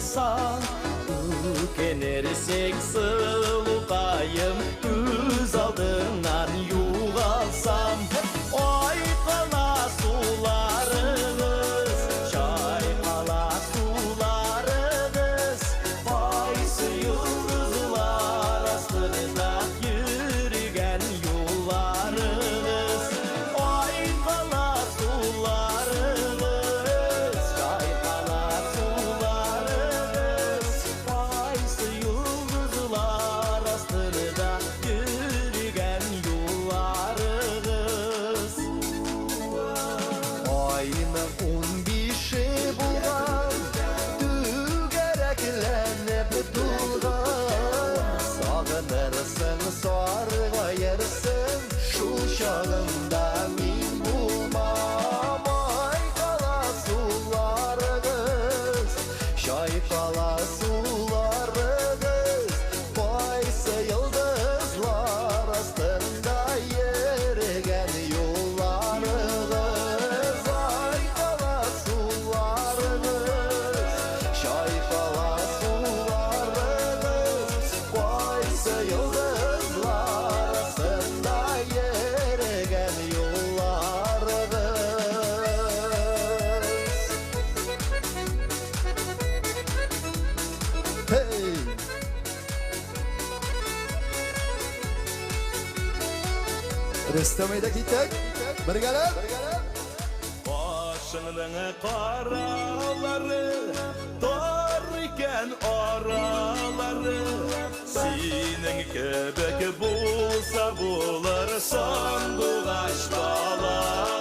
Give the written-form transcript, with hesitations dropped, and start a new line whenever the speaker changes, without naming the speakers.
olsan Ükenersek sılukayım Göz aldından yuvalsam Oy kala sularınız Çaykala sularınız Faysı yıldızlar astırda yürügen yollarınız Oy kala sularınız Çaykala sularınız Faysı yıldızlar astırda yürügen yollarınız Ayının 15'i bulan Dügereklenip durgan Sağınırsın sargayırsın Şu şağında min bulmam Ay kala sularınız Şaykala sularınız Faysı yıldızlar astında yürügen yollarınız Ay kala sularınız Şaykala sularınız Faysı yıldızlar astında yürügen yollarınız Hey! Restamayda gittik. Birgalar.
Başının karaları Dar iken araları Senin kebek bulsa bular Sandık aşk dağlar